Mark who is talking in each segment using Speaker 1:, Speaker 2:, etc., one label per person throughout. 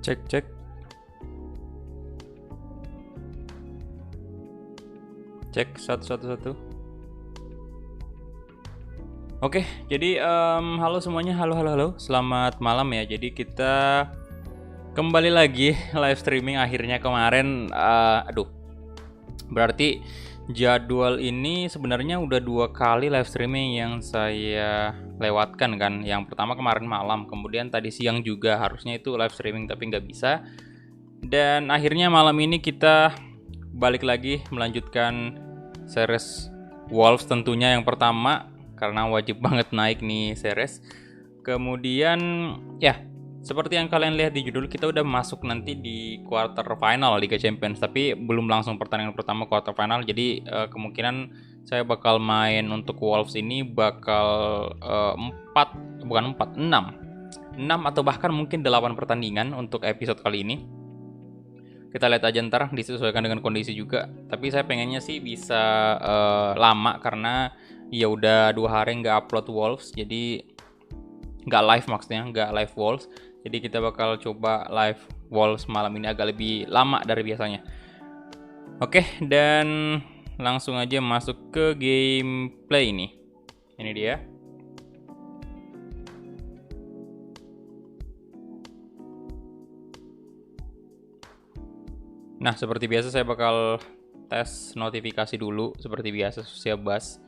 Speaker 1: Cek cek. Cek satu satu satu. Oke, jadi halo semuanya, halo halo halo, selamat malam ya. Jadi kita kembali lagi live streaming akhirnya kemarin. Berarti jadwal ini sebenarnya udah 2 kali live streaming yang saya lewatkan kan. Yang pertama kemarin malam, kemudian tadi siang juga harusnya itu live streaming tapi nggak bisa. Dan akhirnya malam ini kita balik lagi melanjutkan series Wolves tentunya yang pertama, karena wajib banget naik nih series. Kemudian ya, seperti yang kalian lihat di judul, kita udah masuk nanti di quarter final Liga Champions, tapi belum langsung pertandingan pertama quarter final. Jadi kemungkinan saya bakal main untuk Wolves ini bakal 6 atau bahkan mungkin 8 pertandingan untuk episode kali ini. Kita lihat aja ntar, disesuaikan dengan kondisi juga. Tapi saya pengennya sih bisa lama, karena ya udah 2 hari nggak upload Wolves, jadi nggak live, maksudnya nggak live Wolves. Jadi kita bakal coba live Wolves malam ini agak lebih lama dari biasanya. Oke, dan langsung aja masuk ke gameplay ini. Ini dia. Nah, seperti biasa saya bakal tes notifikasi dulu, seperti biasa siap bas.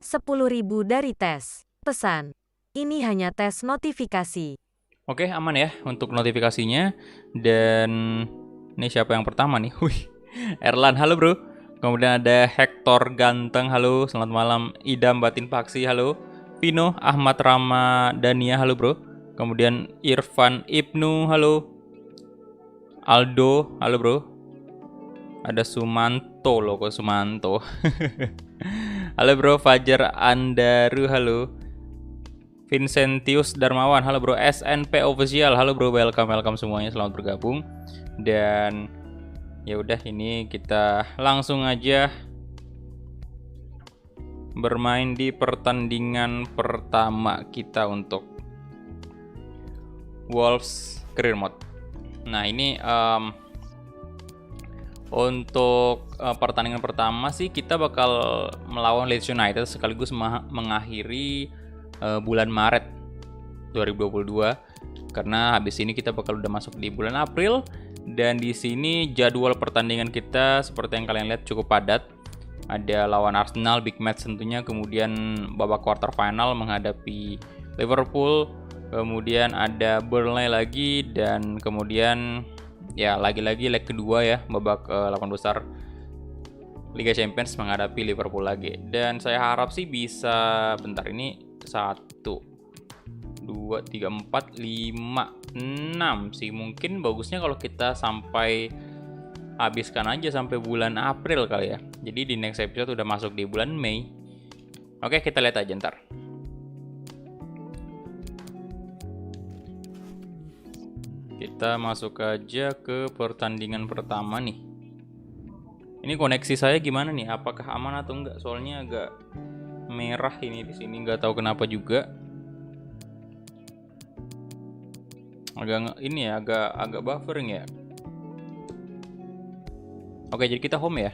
Speaker 2: 10.000 dari tes. Pesan. Ini hanya tes notifikasi.
Speaker 1: Oke, aman ya untuk notifikasinya. Dan ini siapa yang pertama nih? Wih, Erlan, halo bro. Kemudian ada Hector Ganteng, halo, selamat malam. Idam Batin Paksi, halo. Vino Ahmad Ramadania, halo bro. Kemudian Irfan Ibnu, halo. Aldo, halo bro. Ada Sumanto loh, kok Sumanto. Halo bro. Fajar Andaru, halo. Vincentius Darmawan, halo bro. SNP Official, halo bro. Welcome semuanya, selamat bergabung. Dan ya udah, ini kita langsung aja bermain di pertandingan pertama kita untuk Wolves Career Mode. Nah ini untuk pertandingan pertama sih kita bakal melawan Leeds United, sekaligus mengakhiri bulan Maret 2022, karena habis ini kita bakal udah masuk di bulan April. Dan di sini jadwal pertandingan kita seperti yang kalian lihat cukup padat. Ada lawan Arsenal, big match tentunya, kemudian babak quarter final menghadapi Liverpool, kemudian ada Burnley lagi, dan kemudian ya lagi-lagi leg kedua ya, babak 8 besar Liga Champions menghadapi Liverpool lagi. Dan saya harap sih bisa, bentar, ini 1, 2, 3, 4, 5, 6 sih. Mungkin bagusnya kalau kita sampai habiskan aja sampai bulan April kali ya. Jadi di next episode udah masuk di bulan Mei. Oke, kita lihat aja ntar. Kita masuk aja ke pertandingan pertama nih. Ini koneksi saya gimana nih? Apakah aman atau enggak? Soalnya agak merah ini di sini, nggak tahu kenapa juga. Agak ini ya, agak buffering ya. Oke, jadi kita home ya.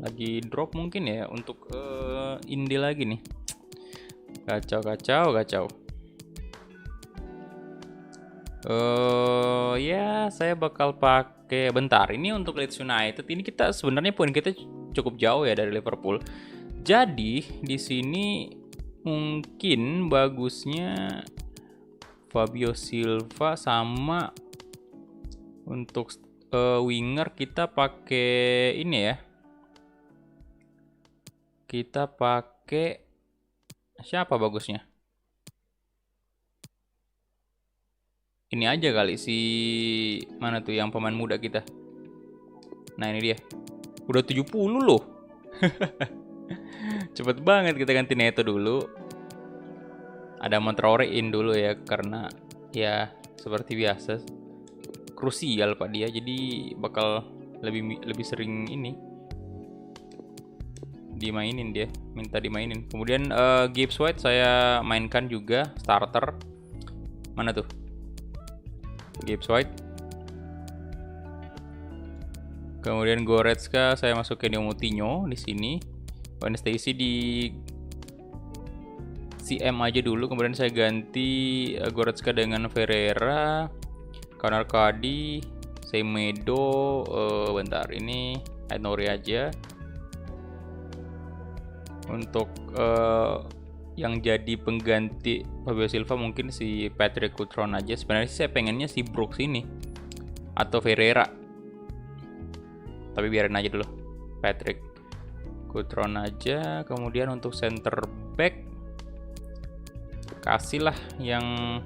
Speaker 1: Lagi drop mungkin ya untuk indie lagi nih. Kacau. Ya saya bakal pakai, bentar, ini untuk Leeds United. Ini kita sebenarnya poin kita cukup jauh ya dari Liverpool. Jadi di sini mungkin bagusnya Fabio Silva, sama untuk winger kita pakai ini ya. Kita pakai siapa bagusnya? Ini aja kali, si mana tuh yang pemain muda kita. Nah ini dia. Udah 70 loh. Cepet banget. Kita ganti Neto dulu. Ada Montraore in dulu ya, karena ya seperti biasa krusial Pak dia, jadi bakal lebih sering ini dimainin dia. minta dimainin. Kemudian Gibbs White saya mainkan juga starter. Mana tuh? Gibbs White. Kemudian Goretzka saya masukin Moutinho di sini. Gwen Stacy di CM aja dulu, kemudian saya ganti Goretzka dengan Ferreira, Connor Cody, Semedo, bentar ini Aït-Nouri aja. Untuk yang jadi pengganti Fabio Silva mungkin si Patrick Cutrone aja. Sebenarnya saya pengennya si Brooks ini atau Ferreira, tapi biarin aja dulu Patrick Cutrone aja. Kemudian untuk center back kasihlah yang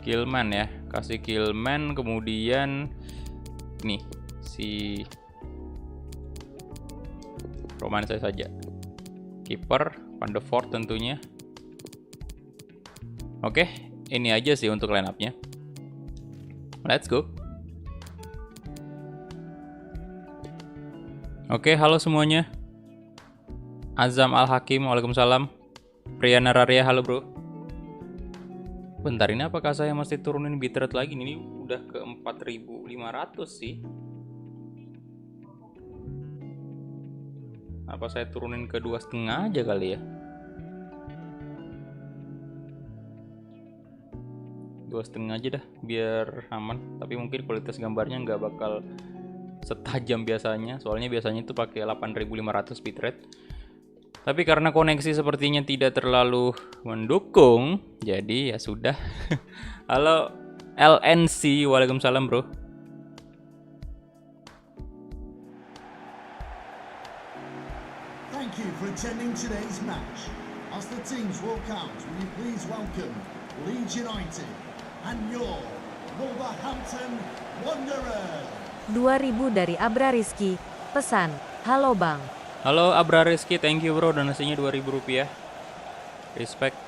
Speaker 1: Kilman ya, kasih Kilman. Kemudian nih si Roman saya saja. Kiper Van de Voort tentunya. Oke, ini aja sih untuk line up-nya. Let's go. Oke, halo semuanya. Azam Al Hakim, waalaikumsalam. Priyana Raria, halo bro. Bentar, ini apakah saya mesti turunin bitrate lagi? Ini udah ke 4500 sih. Apa saya turunin ke 2,5 aja kali ya? 2,5 aja dah, biar aman. Tapi mungkin kualitas gambarnya nggak bakal setajam biasanya. Soalnya biasanya itu pakai 8500 bitrate. Tapi karena koneksi sepertinya tidak terlalu mendukung, jadi ya sudah. Halo LNC, waalaikumsalam bro.
Speaker 3: Thank you for attending today's match. As the teams walk out, will you please welcome Leeds United and your Wolverhampton Wanderers.
Speaker 2: 2000 dari Abra Rizky. Pesan, halo bang.
Speaker 1: Halo Abra Rizky, thank you bro, donasinya Rp2.000. Respect.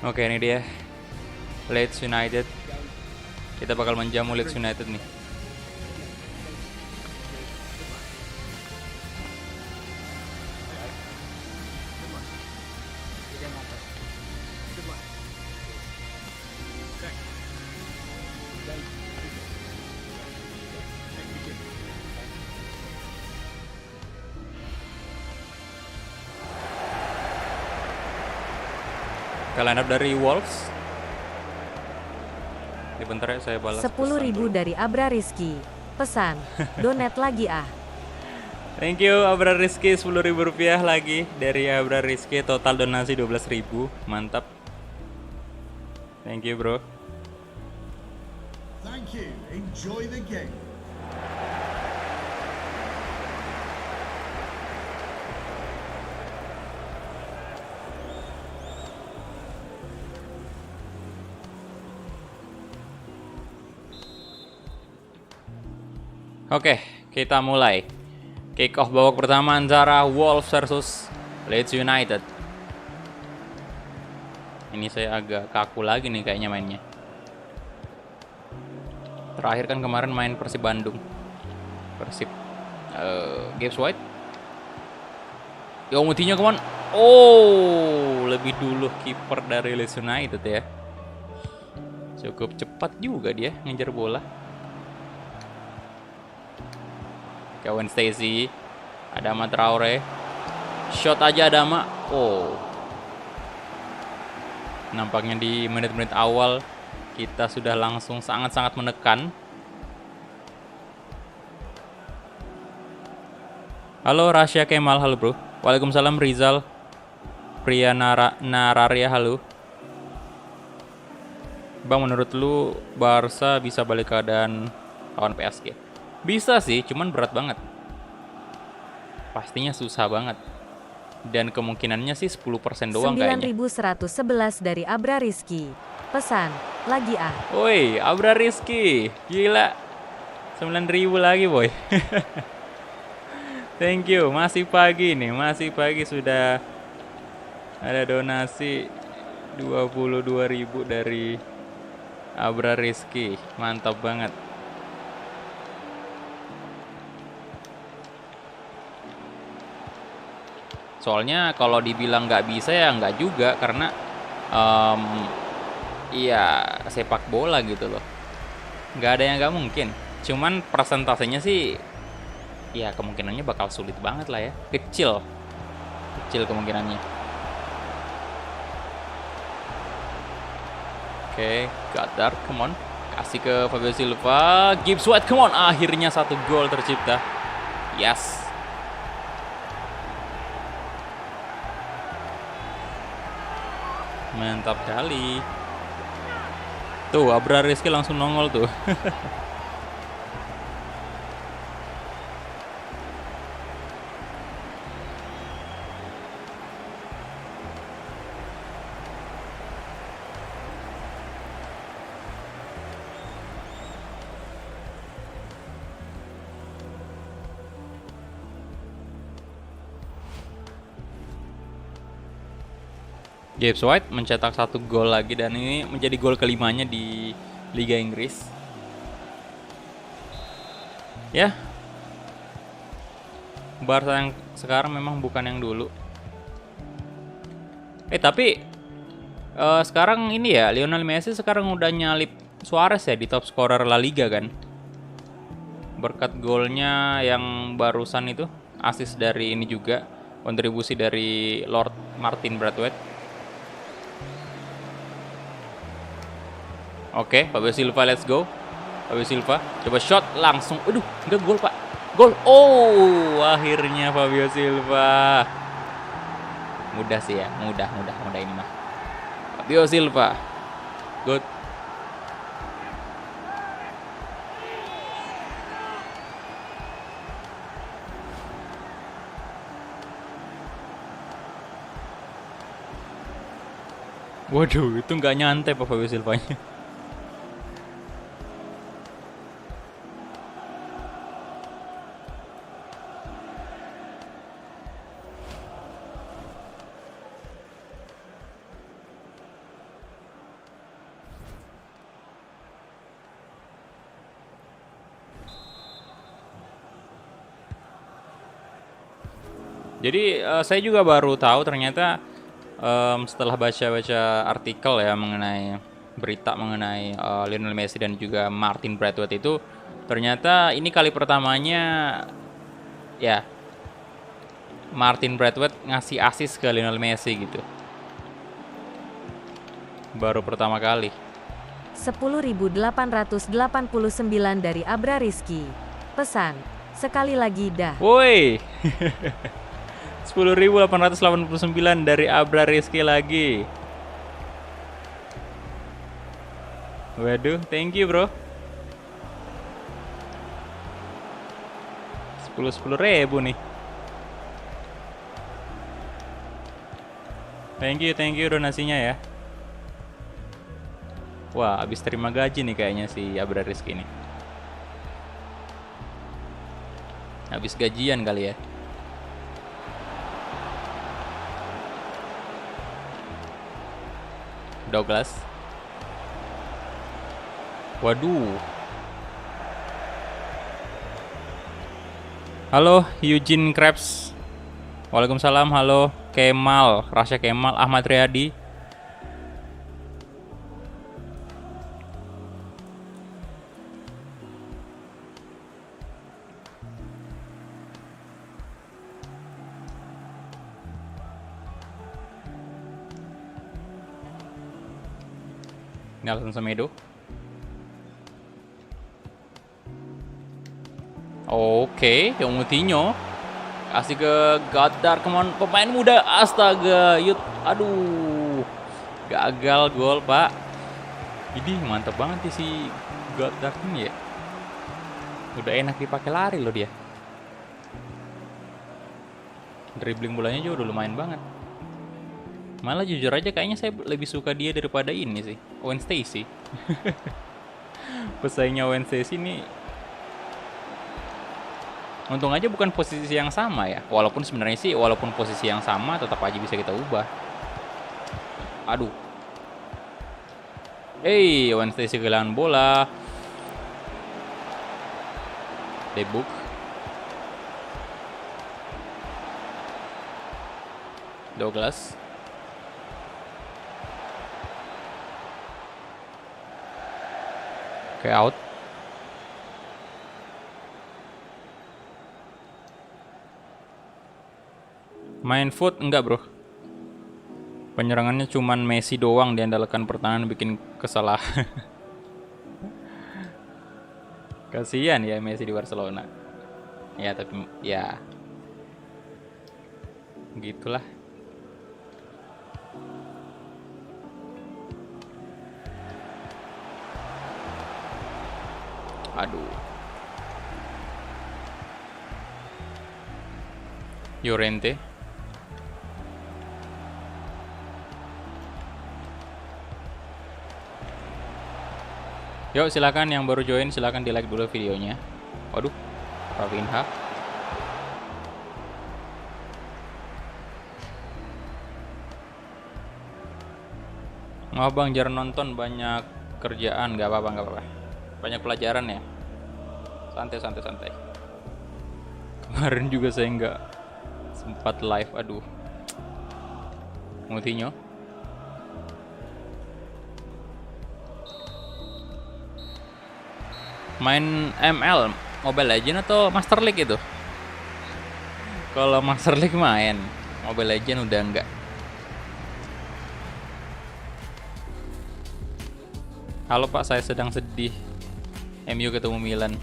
Speaker 1: Oke, ini dia Leeds United. Kita bakal menjamu Leeds United nih. Line up dari Wolves. Ini bentar ya, saya balas
Speaker 2: 10.000 dari Abra Rizky. Pesan, donat lagi ah.
Speaker 1: Thank you Abra Rizky, Rp10.000 lagi dari Abra Rizky. Total donasi 12.000. Mantap. Thank you bro.
Speaker 3: Thank you. Enjoy the game.
Speaker 1: Oke, kita mulai. Kick off babak pertama antara Wolves versus Leeds United. Ini saya agak kaku lagi nih kayaknya mainnya. Terakhir kan kemarin main Persib Bandung. Persib Gibbs White. Yo, Moutinho kemana? Oh, lebih dulu kiper dari Leeds United ya. Cukup cepat juga dia ngejar bola. Gwen Stacy, Adama Traore, shot aja Adama. Oh, nampaknya di menit-menit awal kita sudah langsung sangat-sangat menekan. Halo Rasya Kemal, halo bro. Waalaikumsalam Rizal. Priyana Raria, halo. Bang, menurut lu Barca bisa balik keadaan lawan PSG? Bisa sih, cuman berat banget. Pastinya susah banget. Dan kemungkinannya sih 10% doang kayaknya.
Speaker 2: 9.111 dari Abra Rizky. Pesan, lagi ah.
Speaker 1: Woi, Abra Rizky. Gila. 9.000 lagi, boy. Thank you. Masih pagi nih, masih pagi sudah ada donasi 22.000 dari Abra Rizky. Mantap banget. Soalnya kalau dibilang nggak bisa ya nggak juga, karena iya sepak bola gitu loh. Nggak ada yang nggak mungkin. Cuman persentasenya sih ya kemungkinannya bakal sulit banget lah ya. Kecil kemungkinannya. Oke, Gadar, come on. Kasih ke Fabio Silva. Gibbs White, come on. Akhirnya 1 gol tercipta. Yes. Mantap kali. Tuh, Abra Rizky langsung nongol tuh. Gibbs White mencetak 1 gol lagi dan ini menjadi gol kelimanya di Liga Inggris. Ya, Barca yang sekarang memang bukan yang dulu. Tapi sekarang ini ya Lionel Messi sekarang udah nyalip Suarez ya di top scorer La Liga kan. Berkat golnya yang barusan itu, assist dari ini juga, kontribusi dari Lord Martin Braithwaite. Oke, Fabio Silva, let's go. Fabio Silva, coba shot langsung. Aduh, enggak, gol, Pak. Gol. Oh, akhirnya Fabio Silva. Mudah sih ya, mudah ini mah. Fabio Silva. Good. Waduh, itu nggak nyantai Pak Fabio Silvanya. Jadi saya juga baru tahu ternyata setelah baca-baca artikel ya mengenai berita mengenai Lionel Messi dan juga Martin Braithwaite itu, ternyata ini kali pertamanya ya Martin Braithwaite ngasih assist ke Lionel Messi gitu. Baru pertama kali.
Speaker 2: 10.889 dari Abra Rizky. Pesan, sekali lagi dah.
Speaker 1: Woi. 10.889 dari Abra Rizky lagi. Waduh, thank you bro. 10.000 nih. Thank you donasinya ya. Wah, abis terima gaji nih kayaknya si Abra Rizky nih. Habis gajian kali ya. Douglas. Waduh. Halo Eugene Krebs. Waalaikumsalam. Halo Kemal, Rasya Kemal, Ahmad Riyadi. Nelson Semedo. Oke, yang Moutinho. Kasih ke Gadar, kemana pemain muda. Astaga, yut. Aduh. Gagal gol, Pak. Ini mantap banget si Gadar ini ya. Udah enak dipakai lari loh dia. Dribbling bolanya juga udah lumayan banget. Malah jujur aja kayaknya saya lebih suka dia daripada ini sih, Owen Stacy. Pesaingnya Owen Stacy ini, untung aja bukan posisi yang sama ya. Walaupun sebenarnya sih, walaupun posisi yang sama tetap aja bisa kita ubah. Aduh. Owen Stacy kehilangan bola. Debuk. Douglas. Oke, out. Main foot enggak, bro. Penyerangannya cuman Messi doang diandalkan, pertahanan bikin kesalahan. Kasihan ya Messi di Barcelona. Ya, tapi ya gitulah. Aduh. Llorente. Yuk silakan yang baru join, silakan di like dulu videonya. Waduh, Rafinha. Maaf bang, jarang nonton, banyak kerjaan. Gak apa-apa, gak apa-apa. Banyak pelajaran ya. Santai. Kemarin juga saya nggak sempat live. Aduh. Moutinho. Main ML, Mobile Legend atau Master League itu? Kalau Master League main, Mobile Legend udah enggak. Halo Pak, saya sedang sedih. MU ketemu Milan.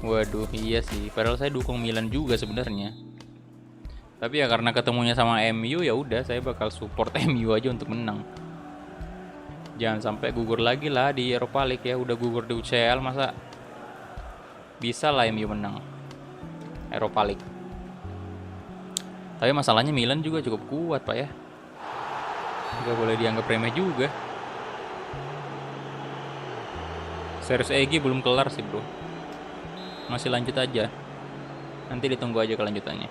Speaker 1: Waduh, iya sih. Padahal saya dukung Milan juga sebenarnya. Tapi ya karena ketemunya sama MU, ya udah saya bakal support MU aja untuk menang. Jangan sampai gugur lagi lah di Europa League ya. Udah gugur di UCL, masa bisa lah MU menang Europa League. Tapi masalahnya Milan juga cukup kuat Pak ya. Gak boleh dianggap remeh juga. Series EG belum kelar sih bro. Masih lanjut aja. Nanti ditunggu aja kelanjutannya.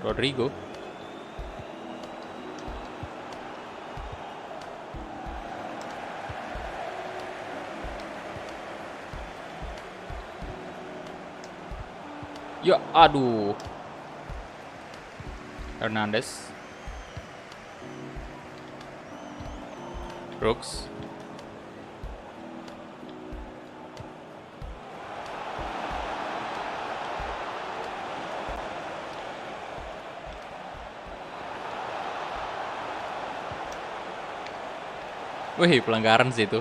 Speaker 1: Rodrigo. Ya, aduh. Hernandez. Brooks. Wih, pelanggaran sih itu.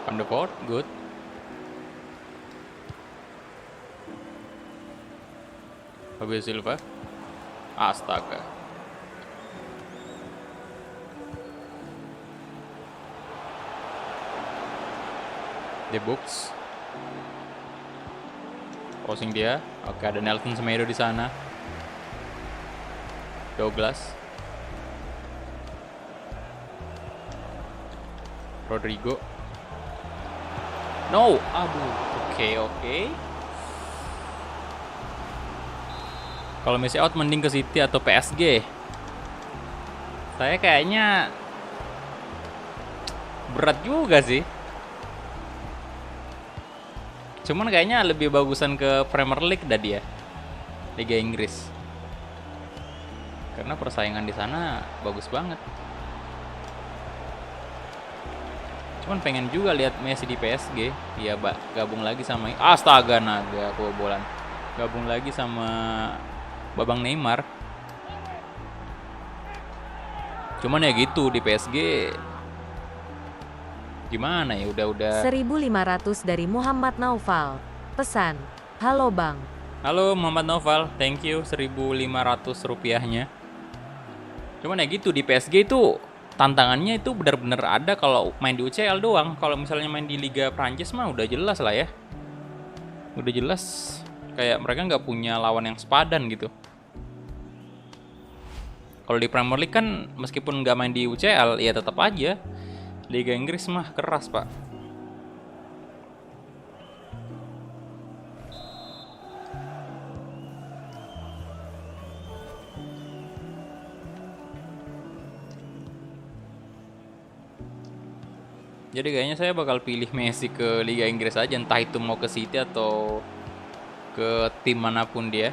Speaker 1: Van de Voort, good. Fabio Silva. Astaga. The Books. Crossing dia. Oke, ada Nelson Semedo di sana. Douglas. Rodrigo. No, aduh. Oke. Kalau Messi out mending ke City atau PSG. Saya kayaknya berat juga sih. Cuman kayaknya lebih bagusan ke Premier League dah dia. Liga Inggris. Karena persaingan di sana bagus banget. Cuman pengen juga lihat Messi di PSG. Dia gabung lagi sama astaga naga kebobolan. Gabung lagi sama Babang Neymar. Cuman ya gitu di PSG. Gimana ya udah
Speaker 2: 1.500 dari Muhammad Naufal. Pesan, halo bang.
Speaker 1: Halo Muhammad Naufal, thank you 1.500 rupiahnya. Cuman ya gitu di PSG itu tantangannya itu benar-benar ada kalau main di UCL doang. Kalau misalnya main di Liga Prancis mah udah jelas lah ya. Udah jelas kayak mereka nggak punya lawan yang sepadan gitu. Kalau di Premier League kan meskipun nggak main di UCL ya tetap aja Liga Inggris mah keras, Pak. Jadi kayaknya saya bakal pilih Messi ke Liga Inggris aja, entah itu mau ke City atau ke tim manapun dia.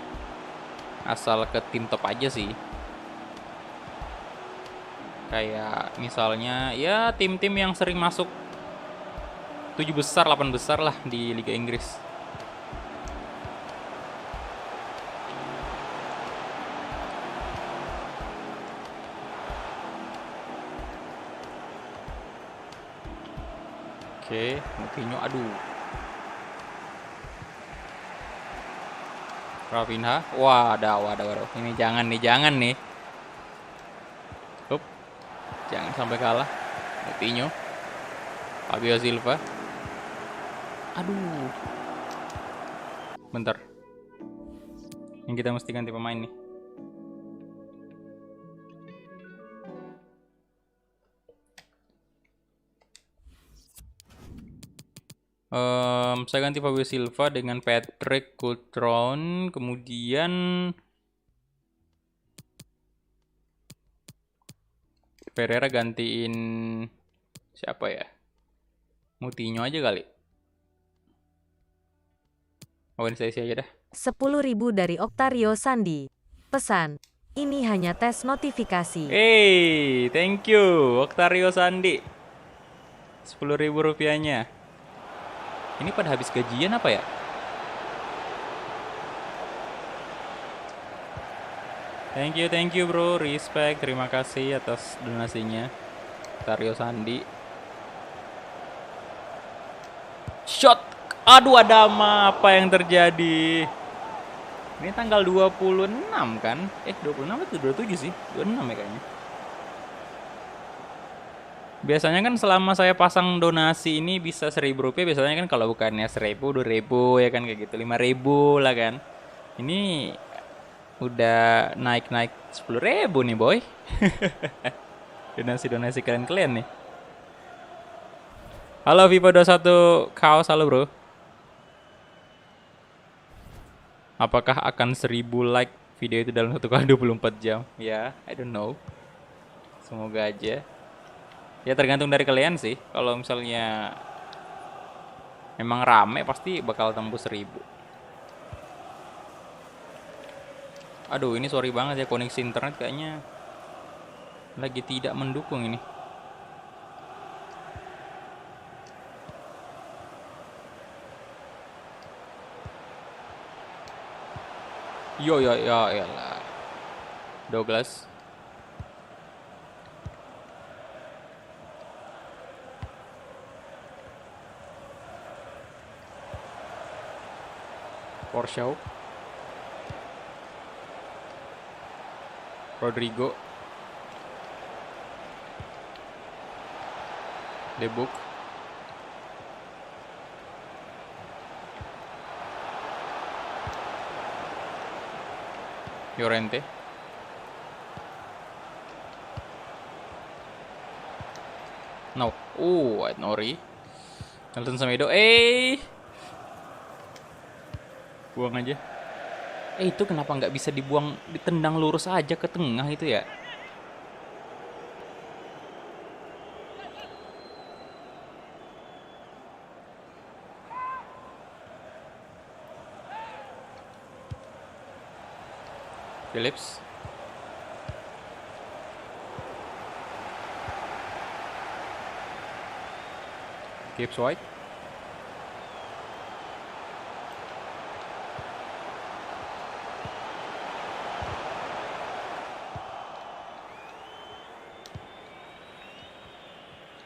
Speaker 1: Asal ke tim top aja sih. Kayak misalnya ya tim-tim yang sering masuk 7 besar, 8 besar lah di Liga Inggris. Oke, Moutinho, aduh. Rafinha, waduh. Ini jangan nih. Hup, jangan sampai kalah. Moutinho, Fabio Silva. Aduh. Bentar. Yang kita mesti ganti pemain nih. Saya ganti Fabio Silva dengan Patrick Cutrone, kemudian Pereira gantiin siapa ya? Moutinho aja kali. Oh, ini saya aja dah.
Speaker 2: 10.000 dari Octario Sandi. Pesan, ini hanya tes notifikasi.
Speaker 1: Hey, thank you Octario Sandi. 10.000 rupiahnya. Ini pada habis gajian apa ya? Thank you bro, respect, terima kasih atas donasinya. Octario Sandi. Shot. Aduh, ada apa yang terjadi? Ini tanggal 26 kan? 26 atau 27 sih? 26 ya kayaknya. Biasanya kan selama saya pasang donasi ini bisa 1.000 rupiah. Biasanya kan kalau bukannya 1.000, 2.000 ya kan kayak gitu. 5.000 lah kan. Ini udah naik 10.000 nih boy. Donasi kalian nih. Halo Viva 21 Chaos, halo bro. Apakah akan 1.000 like video itu dalam 1x24 jam? Ya, I don't know. Semoga aja. Ya tergantung dari kalian sih. Kalau misalnya emang rame pasti bakal tembus 1.000. Aduh, ini sorry banget ya, koneksi internet kayaknya lagi tidak mendukung ini. Yo lah. Douglas. Porsche. Rodrigo. Debuk. Llorente. No. White Nori. Nelson Semedo. Buang aja. Itu kenapa nggak bisa dibuang, ditendang lurus aja ke tengah itu ya? Phillips. Gibbs White.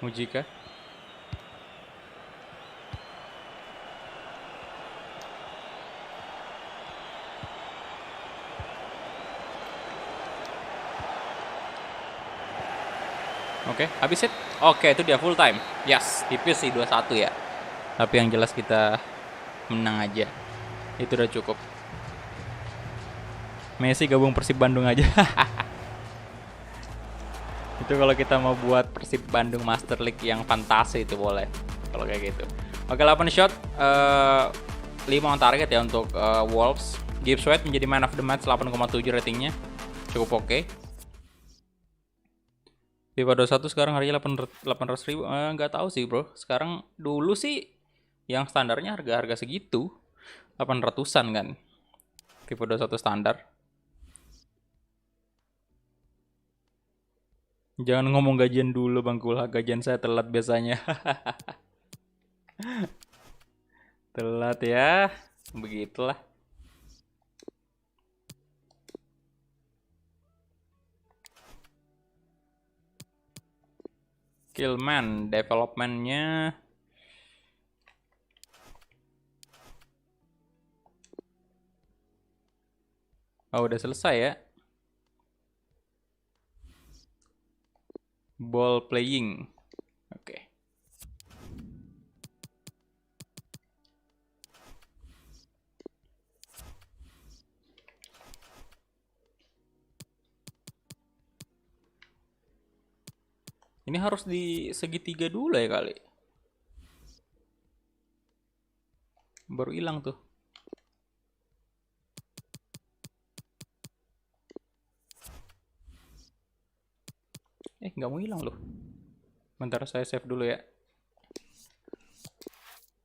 Speaker 1: Mujika. Oke, habis hit. Oke, itu dia full time. Yes, tipis sih 2-1 ya. Tapi yang jelas kita menang aja. Itu udah cukup. Messi gabung Persib Bandung aja. Itu kalau kita mau buat Persib Bandung Master League yang fantasi itu boleh. Kalau kayak gitu. Oke, 8 shot, 5 on target ya untuk Wolves. Gibbs White menjadi man of the match, 8,7 ratingnya. Cukup oke. FIFA 21 sekarang harganya 800 ribu. Nggak tahu sih bro. Sekarang dulu sih yang standarnya harga-harga segitu. 800-an kan. FIFA 21 standar. Jangan ngomong gajian dulu Bang Kulha. Gajian saya telat biasanya. Telat ya. Begitulah. Killman developmentnya udah selesai ya. Ball playing. Oke. Ini harus di segitiga dulu ya kali. Baru hilang tuh. Nggak mau hilang loh. Bentar saya save dulu ya.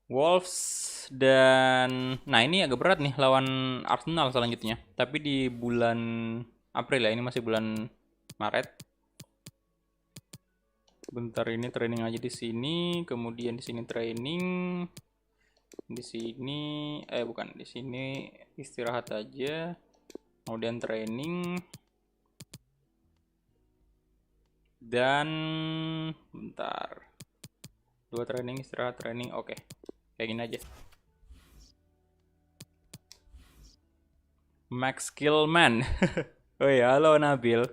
Speaker 1: Wolves dan... Nah ini agak berat nih lawan Arsenal selanjutnya. Tapi di bulan April ya, ini masih bulan Maret. Bentar ini training aja di sini, kemudian di sini training. Di sini bukan, di sini istirahat aja. Kemudian training. Dan bentar. 2 training, istirahat, training. Oke. Kayak gini aja. Max Killman. Oh ya, halo Nabil.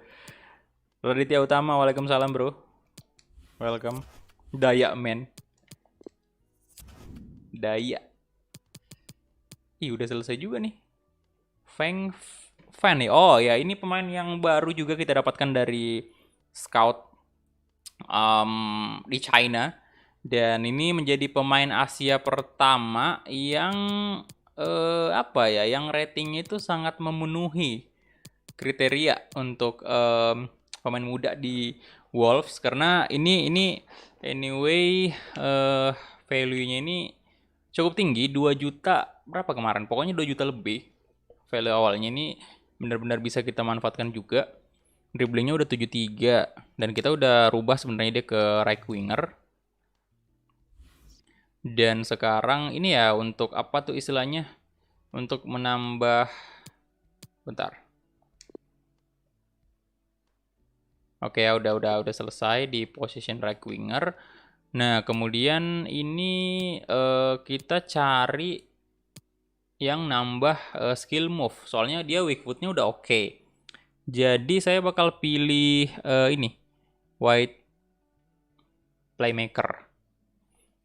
Speaker 1: Raditya Utama, waalaikumsalam bro. Welcome. Dayak men. Dayak. Ih, udah selesai juga nih. Feng Fan nih. Oh ya, ini pemain yang baru juga kita dapatkan dari scout di China. Dan ini menjadi pemain Asia pertama yang yang ratingnya itu sangat memenuhi kriteria untuk pemain muda di Wolves, karena ini anyway value-nya ini cukup tinggi, 2 juta berapa kemarin, pokoknya 2 juta lebih value awalnya. Ini benar-benar bisa kita manfaatkan juga. Dribblingnya udah 73 dan kita udah rubah sebenarnya dia ke right winger. Dan sekarang ini ya untuk apa tuh istilahnya, untuk menambah, bentar. Oke ya, udah selesai di position right winger. Nah kemudian ini kita cari yang nambah skill move, soalnya dia weak footnya udah oke. Jadi saya bakal pilih ini White Playmaker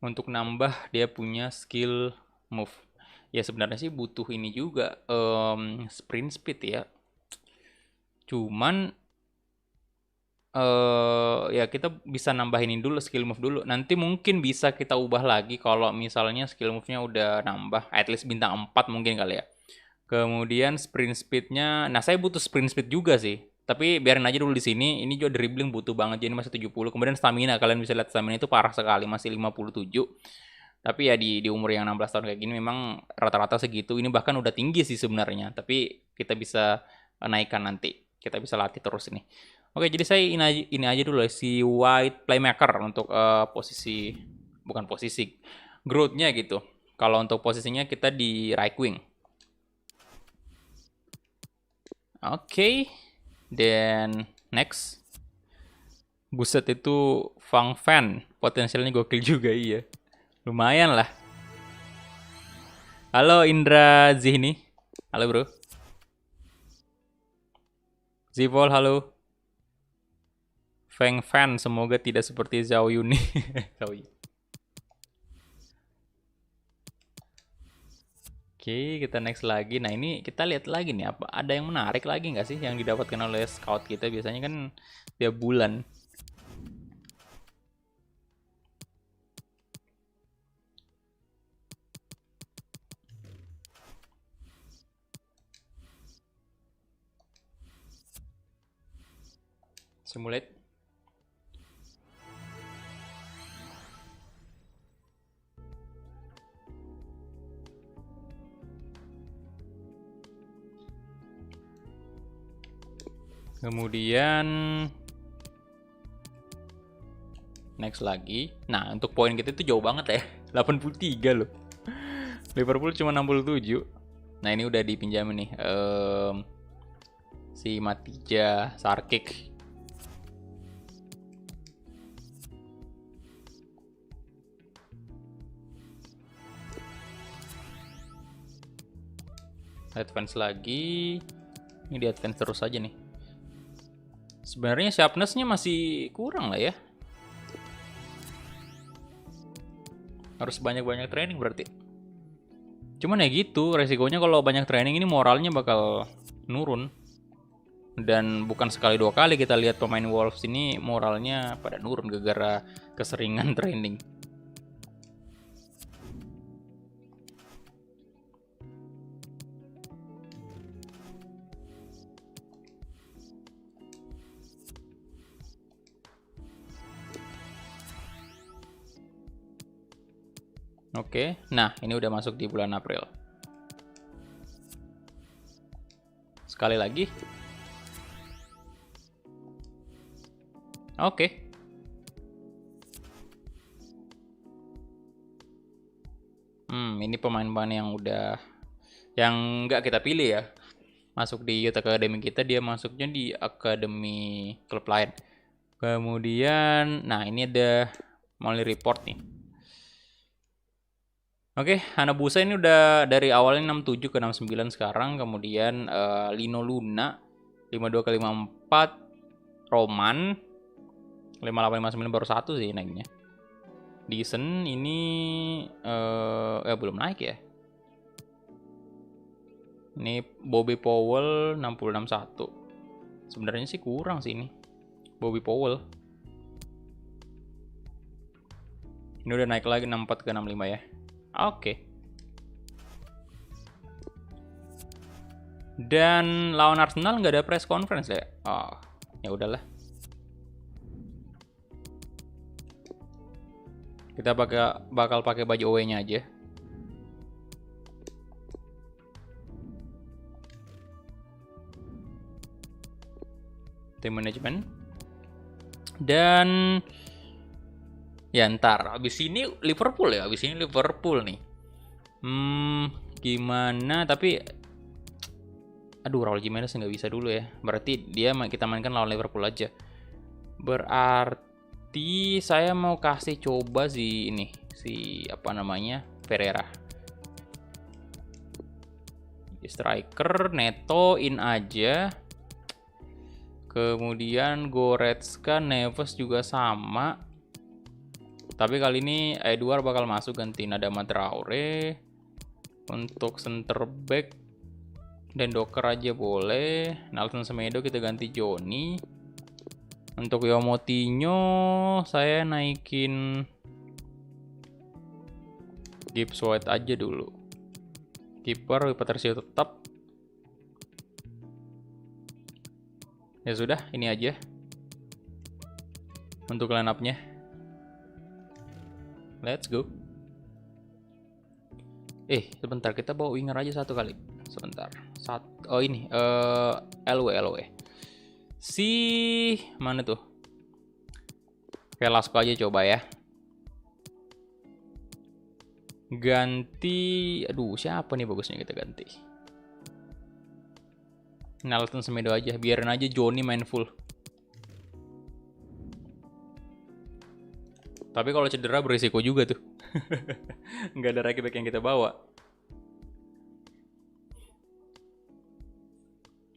Speaker 1: untuk nambah dia punya skill move. Ya sebenarnya sih butuh ini juga sprint speed ya. Cuman ya kita bisa nambahin dulu skill move dulu. Nanti mungkin bisa kita ubah lagi kalau misalnya skill move-nya udah nambah at least bintang 4 mungkin kali ya. Kemudian sprint speed-nya, nah saya butuh sprint speed juga sih. Tapi biarin aja dulu di sini. Ini juga dribbling butuh banget, jadi masih 70. Kemudian stamina, kalian bisa lihat stamina itu parah sekali, masih 57. Tapi ya di umur yang 16 tahun kayak gini memang rata-rata segitu. Ini bahkan udah tinggi sih sebenarnya. Tapi kita bisa naikkan nanti. Kita bisa latih terus ini. Oke, jadi saya ini aja dulu ya, si White Playmaker untuk posisi, bukan posisi, growth-nya gitu. Kalau untuk posisinya kita di right wing. Oke, dan next. Buset itu Fang Fan, potensialnya gokil juga iya. Lumayan lah. Halo Indra Zihni. Halo bro. Zivol halo. Feng Fan, semoga tidak seperti Zhao Yun nih. Zhao Yun. Oke, kita next lagi. Nah, ini kita lihat lagi nih, apa ada yang menarik lagi nggak sih yang didapatkan oleh scout kita? Biasanya kan tiap bulan. Simulate. Kemudian next lagi. Nah, untuk poin kita itu jauh banget ya. 83 loh. Liverpool cuma 67. Nah, ini udah dipinjamin nih. Si Matija Sarkic. Advance lagi. Ini di advance terus aja nih. Sebenarnya sharpness-nya masih kurang lah ya. Harus banyak-banyak training berarti. Cuman ya gitu, resikonya kalau banyak training ini moralnya bakal nurun. Dan bukan sekali dua kali kita lihat pemain Wolves ini moralnya pada nurun gara-gara keseringan training. Oke, nah ini udah masuk di bulan April. Sekali lagi. Oke. Ini pemain-pemain yang udah yang nggak kita pilih ya. Masuk di Youth Academy kita, dia masuknya di akademi klub lain. Kemudian, nah ini ada monthly report nih. Oke, Hanabusa ini udah dari awalnya 67 ke 69 sekarang. Kemudian Lino Luna 52 ke 54. Roman 58 59 baru 1 sih naiknya. Dyson ini belum naik ya. Ini Bobby Powell 66 1. Sebenarnya sih kurang sih ini. Bobby Powell. Ini udah naik lagi 64 ke 65 ya. Oke. Dan lawan Arsenal nggak ada press conference ya? Oh, ya udahlah. Kita bakal pakai baju away-nya aja. Tim manajemen. Dan ya ntar abis ini Liverpool ya, abis ini Liverpool nih. Gimana? Tapi aduh, Raul Jimenez nggak bisa dulu ya. Berarti kita mainkan lawan Liverpool aja. Berarti saya mau kasih coba si apa namanya, Pereira. Striker Neto in aja. Kemudian Goretzka, Neves juga sama. Tapi kali ini Edward bakal masuk gantiin Adama Traore. Untuk center back dan Docker aja boleh. Nelson Semedo kita ganti Johnny. Untuk Yomotinho saya naikin Gibbs White aja dulu. Kiper Patricio tetap. Ya sudah, ini aja untuk line up-nya. Let's go. Sebentar, kita bawa winger aja satu kali. Sebentar. Oh ini LW. Si mana tuh? Velasco aja coba ya. Ganti, aduh siapa nih bagusnya kita ganti? Nelson Semedo aja, biarin aja Johnny main full. Tapi kalau cedera berisiko juga tuh. Nggak ada right back yang kita bawa.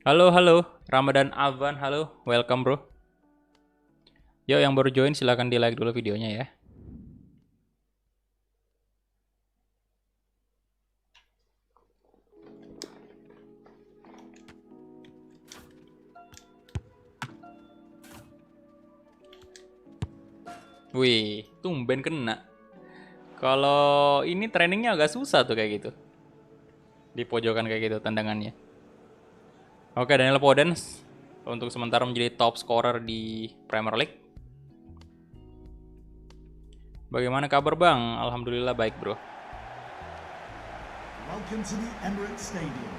Speaker 1: Halo, Ramadan Avan, halo, welcome bro. Yuk yang baru join silahkan di like dulu videonya ya. Wih, tumben kena. Kalau ini trainingnya agak susah tuh kayak gitu. Di pojokan kayak gitu tendangannya. Oke, Daniel Podence untuk sementara menjadi top scorer di Premier League. Bagaimana kabar Bang? Alhamdulillah baik bro.
Speaker 3: Welcome to the Emirates Stadium.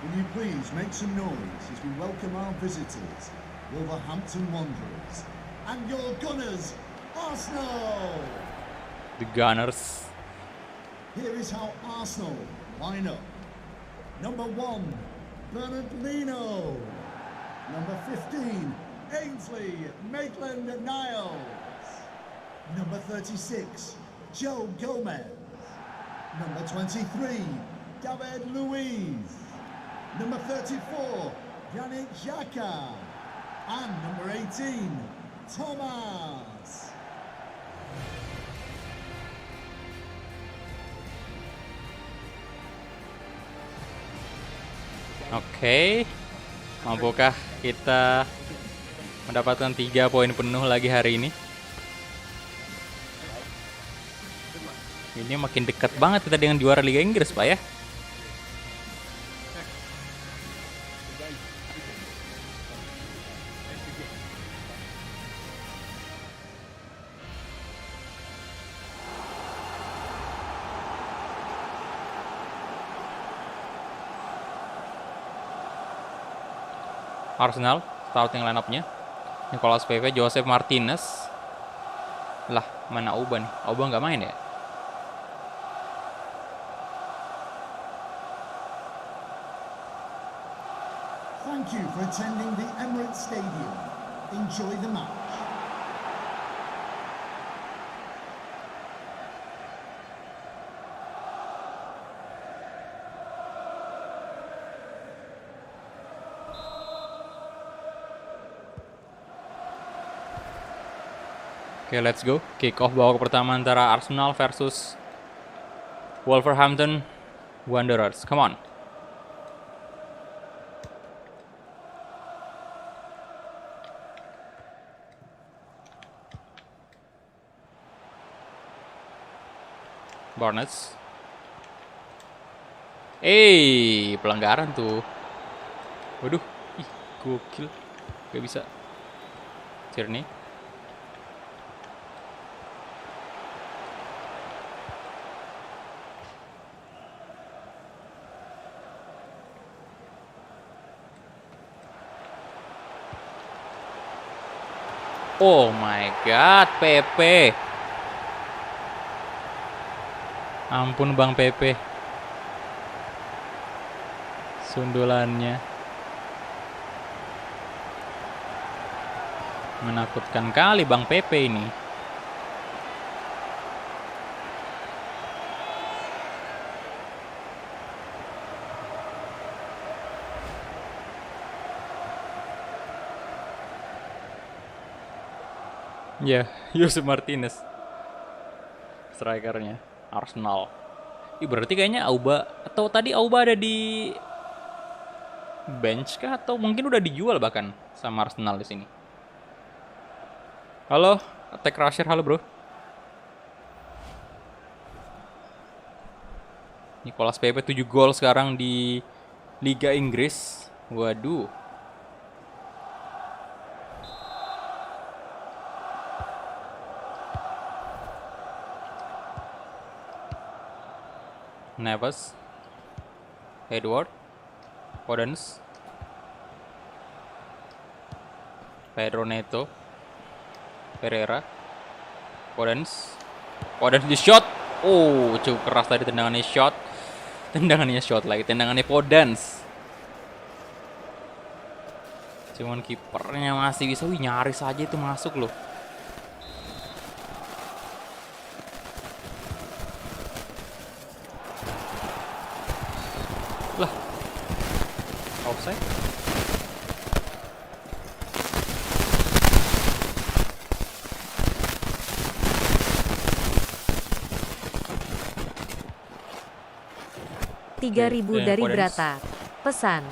Speaker 3: Will you please make some noise as we welcome our visitors, Wolverhampton Wanderers, and your Gunners, Arsenal!
Speaker 1: The Gunners.
Speaker 3: Here is how Arsenal line up. Number 1, Bernard Leno. Number 15, Ainsley Maitland-Niles. Number 36, Joe Gomez. Number 23, David Luiz. Number 34, Yannick Xhaka. And number 18, Thomas.
Speaker 1: Oke. Mampukah kita mendapatkan 3 poin penuh lagi hari ini? Ini makin dekat banget kita dengan juara Liga Inggris, Pak ya. Arsenal starting line-up-nya Nicolas Pepe, Joseph Martinez. Lah, mana Auba nih? Auba nggak main ya?
Speaker 3: Thank you for attending the Emirates Stadium. Enjoy the match.
Speaker 1: Oke, let's go. Kick off babak pertama antara Arsenal versus Wolverhampton Wanderers. Come on. Barnes. Pelanggaran tuh. Waduh, ih, gokil. Gak bisa. Tierney. Oh my god, Pepe. Ampun Bang Pepe. Sundulannya menakutkan kali Bang Pepe ini. Ya, Joseph Martinez strikernya Arsenal. Berarti kayaknya Auba, atau tadi Auba ada di bench kah, atau mungkin udah dijual bahkan sama Arsenal di sini. Halo, Attack Rusher, halo bro. Nicolas Pepe 7 gol sekarang di Liga Inggris. Waduh. Neves, Edward, Podence, Pedro Neto, Pereira, Podence di shot. Oh, cukup keras tadi tendangannya shot. Tendangannya shot lagi, tendangannya Podence. Cuman kipernya masih bisa, nyaris aja itu masuk loh. Lah, offside.
Speaker 2: 3000 dari
Speaker 1: Podens.
Speaker 2: Brata. Pesan,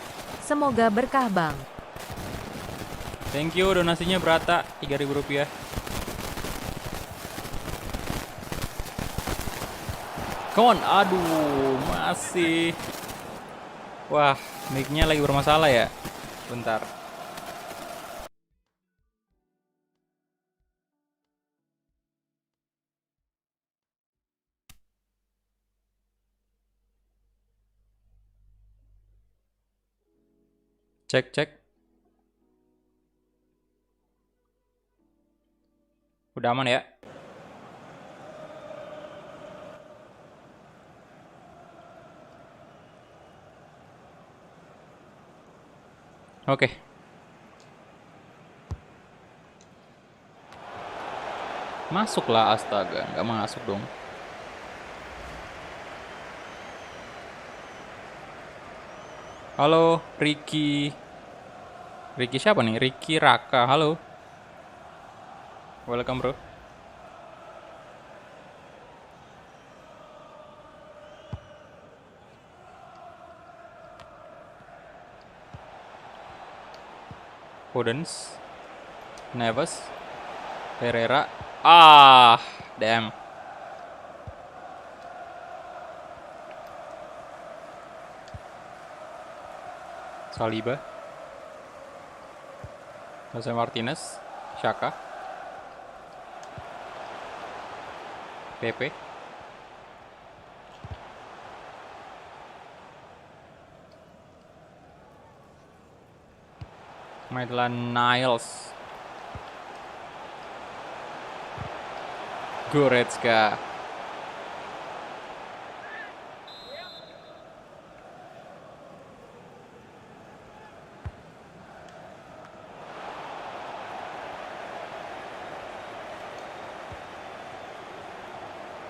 Speaker 2: semoga berkah Bang.
Speaker 1: Thank you donasinya Brata, 3.000 rupiah. Come on, aduh, masih. Wah, mic-nya lagi bermasalah ya. Bentar. Cek, cek. Udah aman ya? Oke. Masuklah, astaga. Nggak masuk dong. Halo, Ricky. Ricky siapa nih? Ricky Raka. Halo. Welcome, bro. Podens. Neves. Pereira. Ah, damn. Saliba. Jose Martinez. Xhaka. Pepe. Maitland-Niles. Goretzka.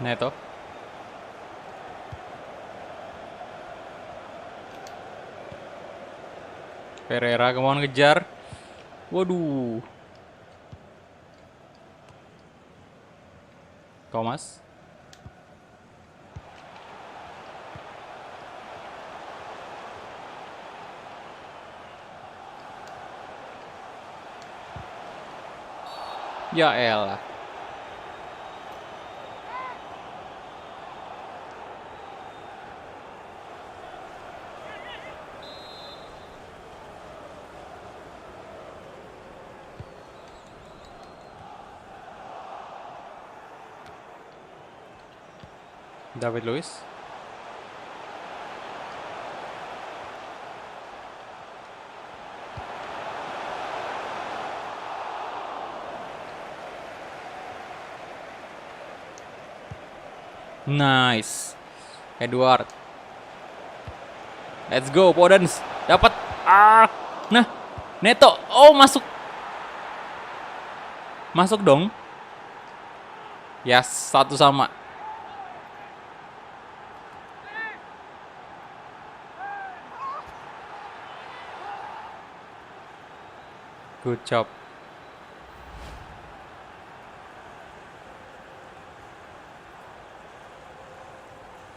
Speaker 1: Neto. Pereira kemauan ngejar. Waduh. Thomas. Ya elah. David Luiz. Nice. Edward. Let's go, Podens. Dapat. Ah. Nah, Neto. Oh, masuk. Masuk dong. Yes, 1-1. Good job.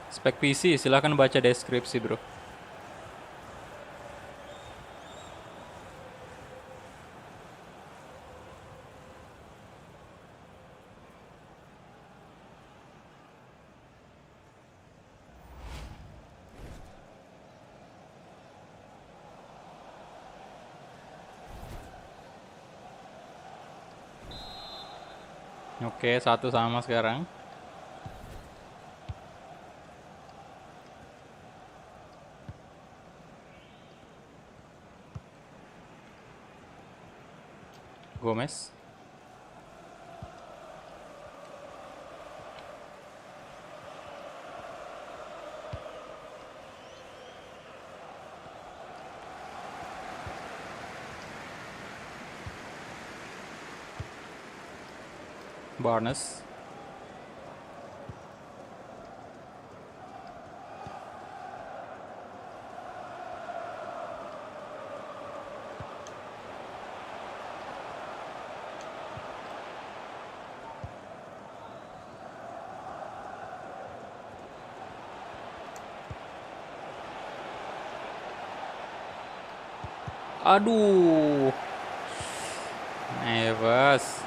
Speaker 1: Spek PC, silahkan baca deskripsi, bro. Oke, 1-1 sekarang. Gomez. Barnes. Aduh. Neves.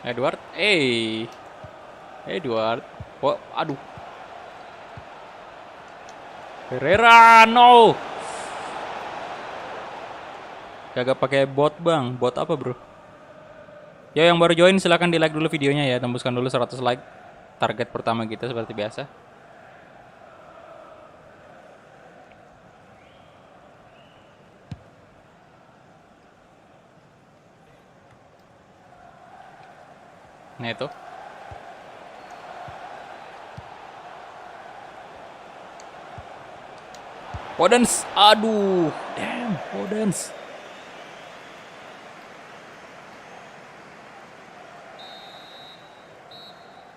Speaker 1: Edward. Edward. Oh, aduh. Herrera, no. Kagak pakai bot, Bang. Bot apa, Bro? Ya, yang baru join silahkan di like dulu videonya ya. Tembuskan dulu 100 like. Target pertama kita seperti biasa. Neto. Podence. Aduh. Damn, Podence.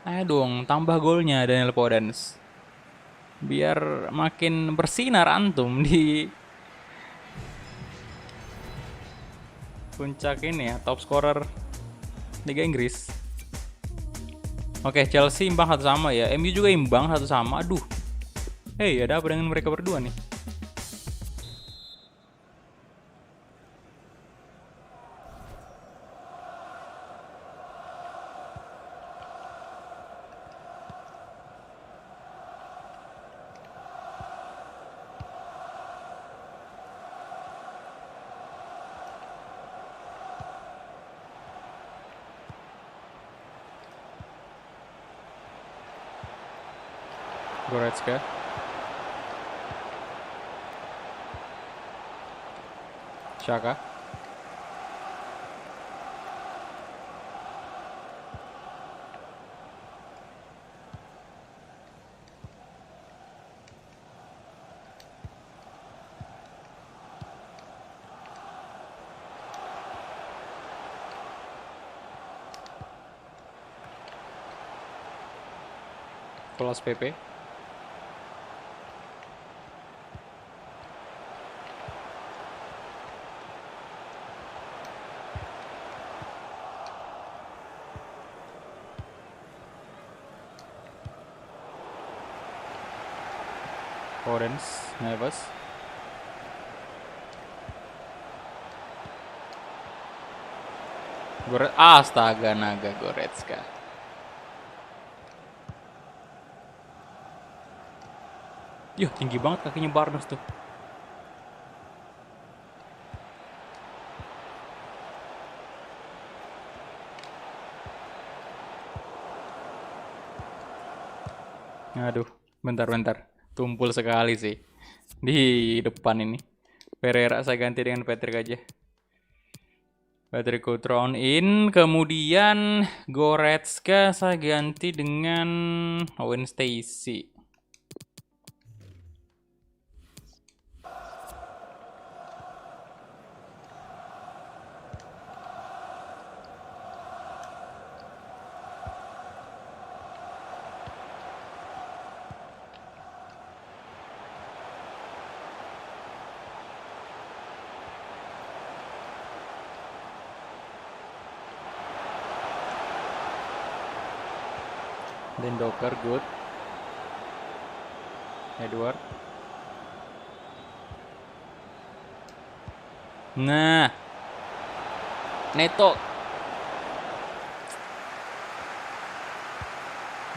Speaker 1: Ayo dong, tambah golnya Daniel Podence. Biar makin bersinar antum di puncak ini ya, top scorer Liga Inggris. Oke, Chelsea imbang 1-1 ya. MU juga imbang 1-1. Aduh. Ada apa dengan mereka berdua nih? Goretzka. Xhaka. Kelas PP. Podence, Neves. Astaga, naga Goretzka. Yuh, tinggi banget kakinya Barnes tuh. Aduh, bentar. Tumpul sekali sih di depan ini. Pereira saya ganti dengan Patrick aja. Patrick Cutrone in, kemudian Goretzka saya ganti dengan Owen Stacey. Dan Docker good. Edward. Nah. Neto.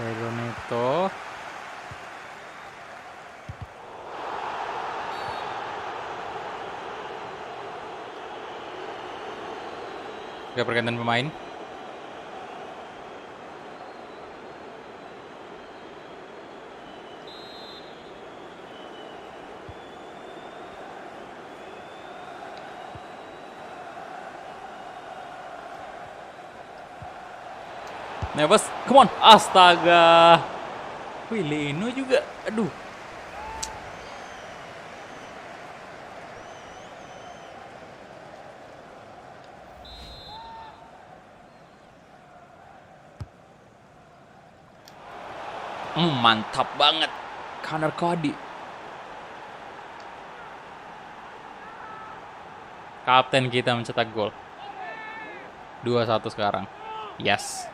Speaker 1: Neto. Gak pergantian pemain. Neves, come on, astaga. Wih, Leno juga, aduh. Mantap banget, Connor Cody. Kapten kita mencetak gol. 2-1 sekarang. Yes.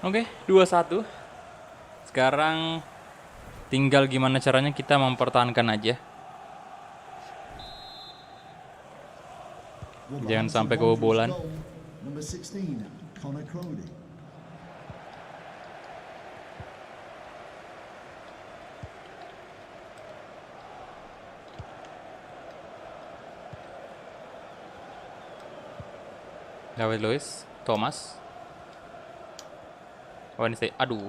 Speaker 1: Oke, 2-1. Sekarang tinggal gimana caranya kita mempertahankan aja. Jangan sampai kebobolan.
Speaker 3: Number 16, Connor Crowley.
Speaker 1: David Luiz, Thomas. Wednesday, aduh.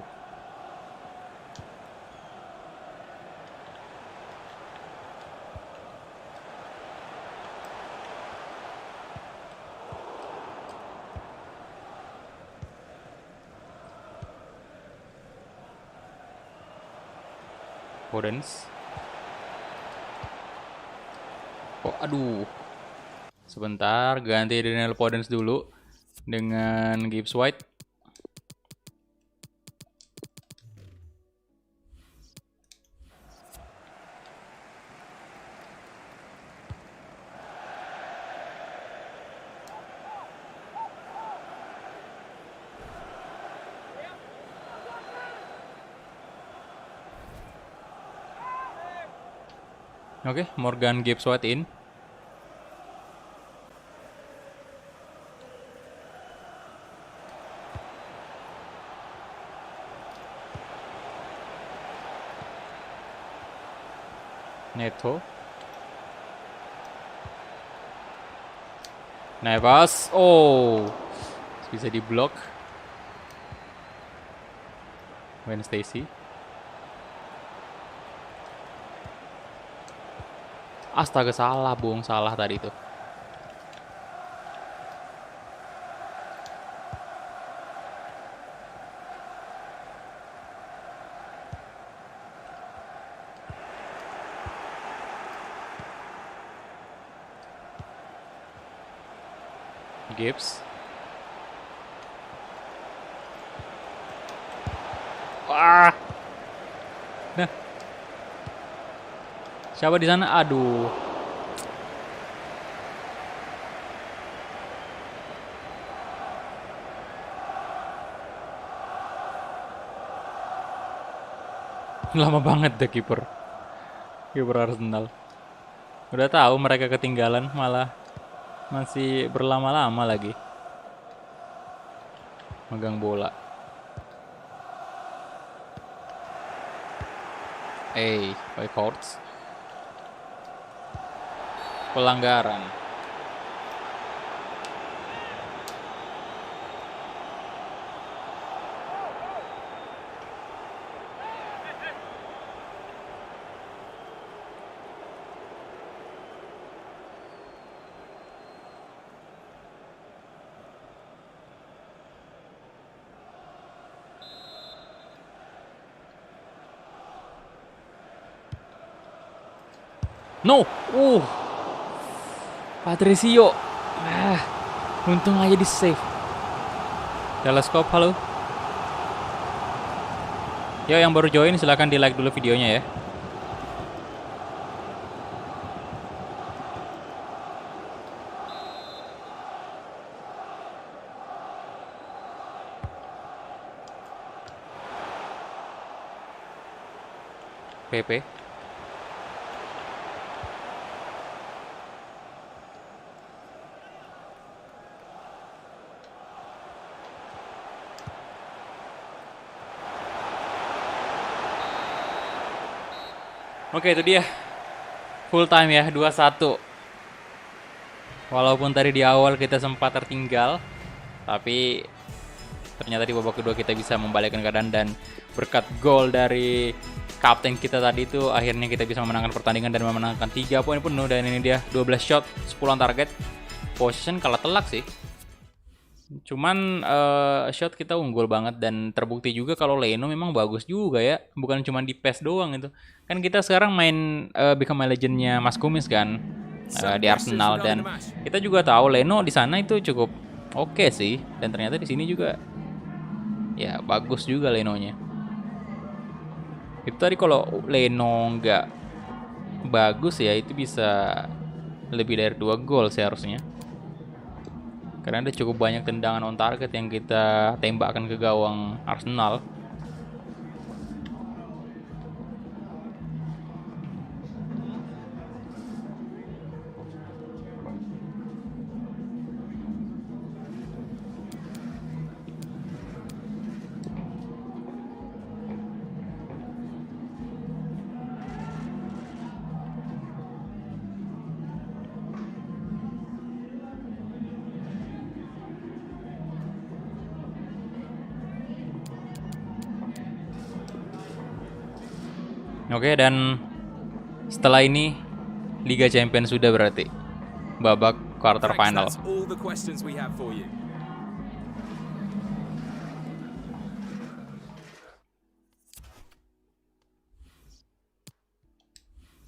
Speaker 1: Podence. Oh, aduh. Sebentar, ganti Daniel Podence dulu dengan Gibbs White. Oke, Morgan Gibbs White in. Neto. Navas. Oh, bisa diblok. Wayne Stacy. Astaga, salah, Bung. Salah tadi itu. Gibbs. Wah. Nah. Siapa di sana? Aduh. Lama banget deh kiper Arsenal. Udah tahu mereka ketinggalan, malah masih berlama-lama lagi megang bola. Whitehorse. Pelanggaran. No. Patricio. Untung aja di save. Teleskop, halo. Yo, yang baru join silahkan di like dulu videonya ya. PP. Oke, itu dia. Full time ya, 2-1. Walaupun tadi di awal kita sempat tertinggal, tapi ternyata di babak kedua kita bisa membalikkan keadaan, dan berkat gol dari kapten kita tadi itu akhirnya kita bisa memenangkan pertandingan dan memenangkan 3 poin penuh. Dan ini dia 12 shot, 10 on target. possession kalah telak sih. Cuman shot kita unggul banget dan terbukti juga kalau Leno memang bagus juga ya, bukan cuma di PES doang itu. Kan kita sekarang main Become a Legend-nya Mas Kumis kan di Arsenal, dan kita juga tahu Leno di sana itu cukup oke sih, dan ternyata di sini juga ya bagus juga Lenonya. Itu tadi kalau Leno nggak bagus ya itu bisa lebih dari 2 gol seharusnya. Karena ada cukup banyak tendangan on target yang kita tembakkan ke gawang Arsenal. Oke, dan setelah ini Liga Champions sudah berarti babak quarter final.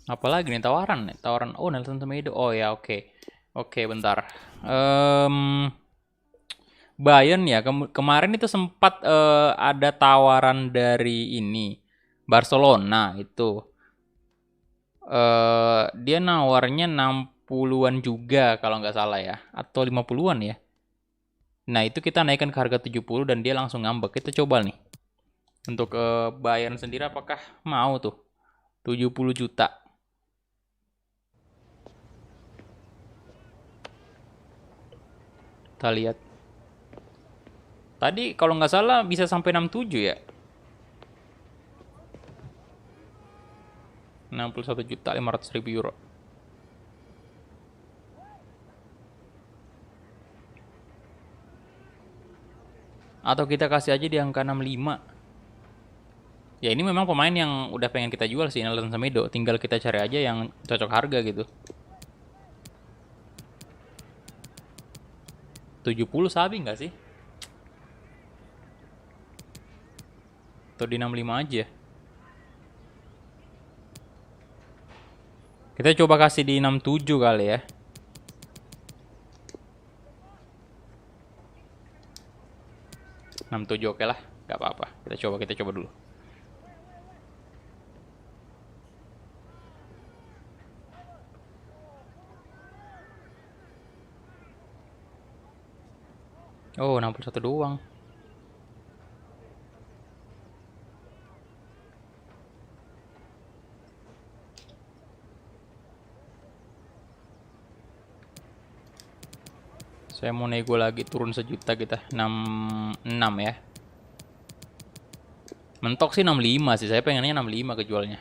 Speaker 1: Apalagi nih tawaran? Oh, Nelson Semedo. Oh ya, oke. Oke, bentar. Bayern ya, kemarin itu sempat ada tawaran dari ini Barcelona itu. Dia nawarnya 60-an juga kalau nggak salah ya, atau 50-an ya. Nah, itu kita naikkan ke harga 70 dan dia langsung ngambek. Kita coba nih. Untuk Bayern sendiri apakah mau tuh 70 juta. Kita lihat. Tadi kalau nggak salah bisa sampai 67 ya. 61.500.000 euro. Atau kita kasih aja di angka 65. Ya ini memang pemain yang udah pengen kita jual sih, Nelson Semedo. Tinggal kita cari aja yang cocok harga gitu. 70 sabi nggak sih? Atau di 65 aja. Kita coba kasih di 67 kali ya. Enam tujuh oke lah, nggak apa-apa. Kita coba dulu. Oh, 61 doang. Saya mau nego lagi turun sejuta kita 66 ya. Mentok sih 65 sih. Saya pengennya 65 kejualnya.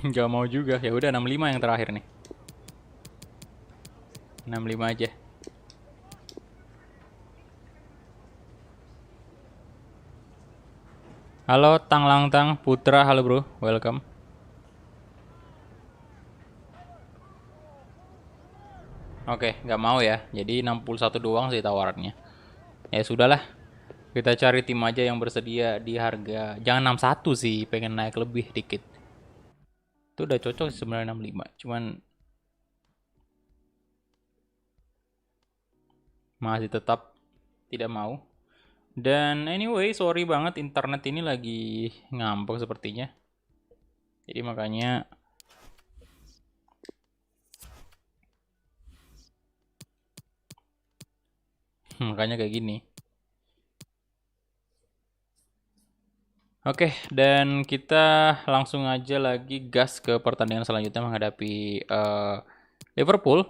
Speaker 1: Gak mau juga. Ya udah 65 yang terakhir nih. 65 aja. Halo Tang Lang Tang Putra, halo bro, welcome. Oke, nggak mau ya. Jadi 61 doang sih tawarannya. Ya sudahlah. Kita cari tim aja yang bersedia di harga. Jangan 61 sih, pengen naik lebih dikit. Itu udah cocok sih sebenarnya 65. Cuman masih tetap tidak mau. Dan anyway, sorry banget internet ini lagi ngambek sepertinya. Jadi makanya kayak gini. Oke, dan kita langsung aja lagi gas ke pertandingan selanjutnya menghadapi Liverpool.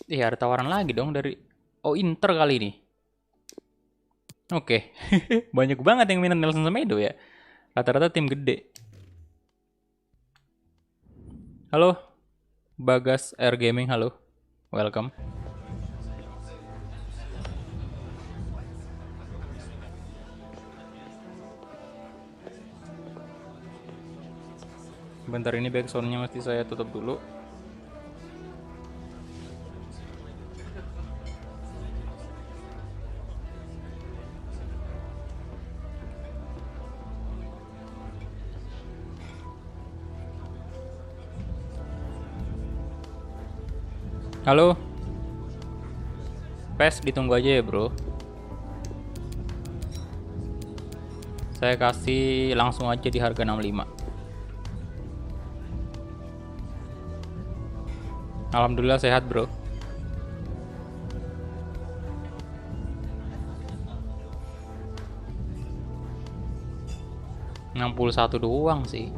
Speaker 1: Ada tawaran lagi dong dari Inter kali ini. Oke. Banyak banget yang minat Nelson Semedo ya. Rata-rata tim gede. Halo, Bagas Air Gaming, halo. Welcome. Bentar, ini backsoundnya mesti saya tutup dulu. Halo. PES ditunggu aja ya, bro. Saya kasih langsung aja di harga 65. Alhamdulillah sehat, bro. $61 doang sih.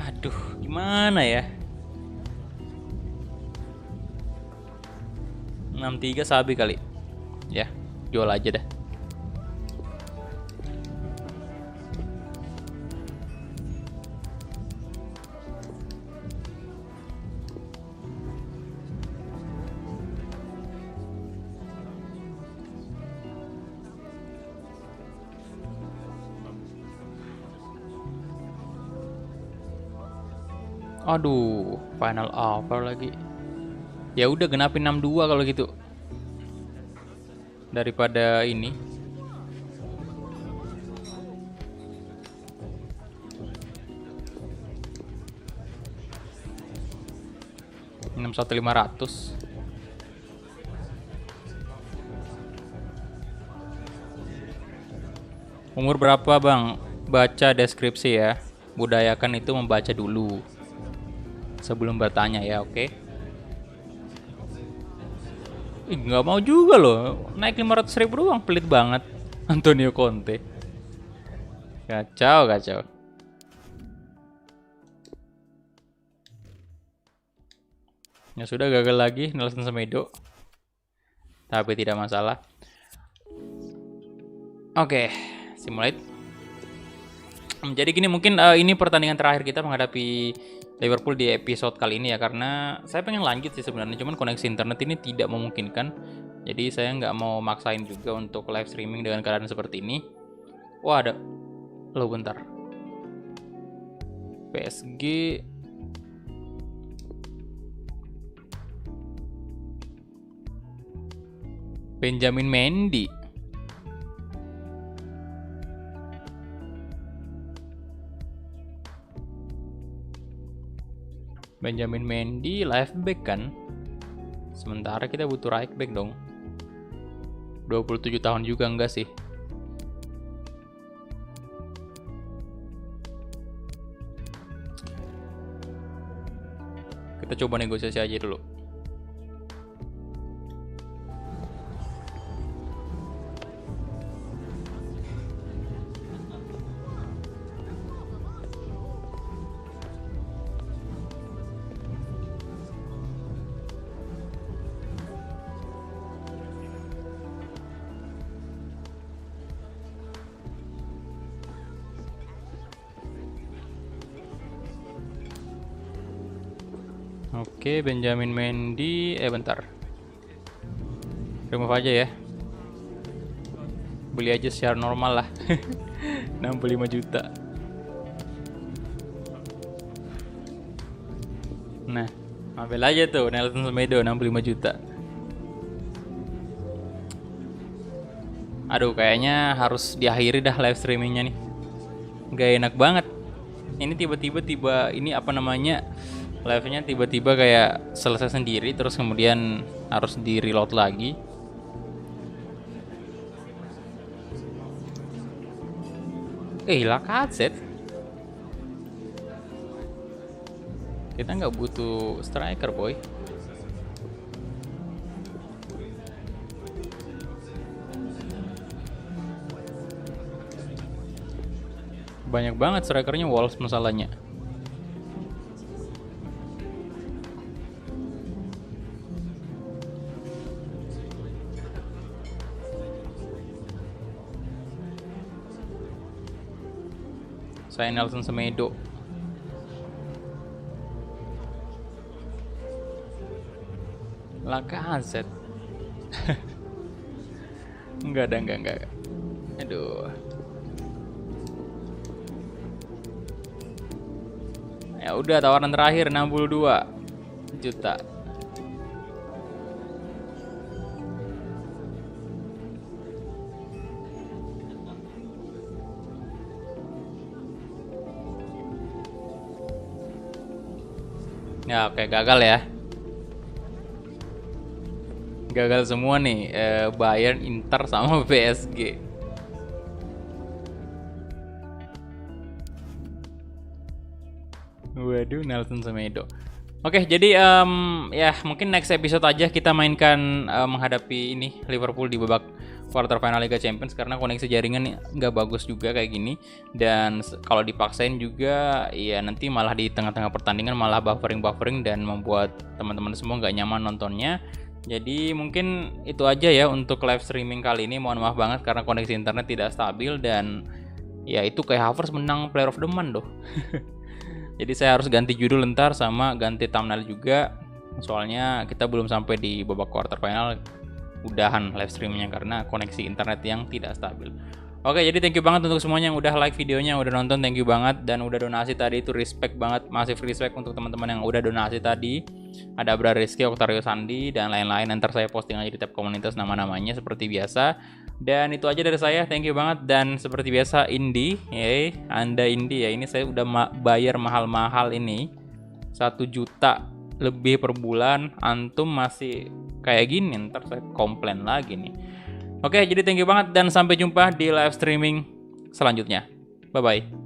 Speaker 1: Aduh, gimana ya? 63 sabi kali. Ya, jual aja dah. Aduh, final offer lagi. Ya udah genapin 62 kalau gitu. Daripada ini. $61.500. Umur berapa, Bang? Baca deskripsi ya. Budayakan itu membaca dulu sebelum bertanya ya, oke? Nggak mau juga loh. Naik 500.000 doang, pelit banget. Antonio Conte. Kacau, kacau. Ya sudah, gagal lagi Nelson Semedo. Tapi tidak masalah. Oke, simulate. Jadi gini, mungkin ini pertandingan terakhir kita menghadapi Liverpool di episode kali ini ya, karena saya pengen lanjut sih sebenarnya, cuman koneksi internet ini tidak memungkinkan. Jadi saya nggak mau maksain juga untuk live streaming dengan keadaan seperti ini. Wah, ada lo bentar. PSG Benjamin Mendy. Benjamin Mendy left back kan. Sementara kita butuh right back dong. 27 tahun juga enggak sih? Kita coba negosiasi aja dulu. Oke, Benjamin Mendy, bentar. Remove aja ya. Beli aja secara normal lah. 65 juta. Nah, ambil aja tuh Nelson Semedo 65 juta. Aduh, kayaknya harus diakhiri dah live streamingnya nih. Gak enak banget. Ini tiba-tiba ini apa namanya? Live-nya tiba-tiba kayak selesai sendiri, terus kemudian harus di reload lagi. Lacazette. Kita nggak butuh striker, boy. Banyak banget strikernya, Wolves masalahnya. Saya Nelson Semedo. Lacazette. Enggak. Aduh. Ya udah, tawaran terakhir 62 juta. Ya oke, gagal ya. Gagal semua nih, Bayern, Inter sama PSG. Waduh, Nelson Semedo. Oke, jadi ya mungkin next episode aja kita mainkan menghadapi ini Liverpool di babak quarter final Liga Champions, karena koneksi jaringan nggak bagus juga kayak gini, dan kalau dipaksain juga ya nanti malah di tengah-tengah pertandingan malah buffering dan membuat teman-teman semua nggak nyaman nontonnya. Jadi mungkin itu aja ya untuk live streaming kali ini. Mohon maaf banget karena koneksi internet tidak stabil, dan ya itu kayak Havertz menang Player of the Month doh. Jadi saya harus ganti judul ntar sama ganti thumbnail juga, soalnya kita belum sampai di babak quarter final udahan live streamingnya karena koneksi internet yang tidak stabil. Oke, jadi thank you banget untuk semuanya yang udah like videonya, udah nonton, thank you banget, dan udah donasi tadi, itu respect banget, massive respect untuk teman-teman yang udah donasi tadi. Ada Abra Rizky, Octavio Sandi, dan lain-lain. Ntar saya posting aja di tab komunitas nama-namanya seperti biasa. Dan itu aja dari saya, thank you banget. Dan seperti biasa, Indi, Anda Indi ya, ini saya udah bayar mahal-mahal ini, 1 juta lebih per bulan, antum masih kayak gini, ntar saya komplain lagi nih. Oke, jadi thank you banget dan sampai jumpa di live streaming selanjutnya. Bye-bye.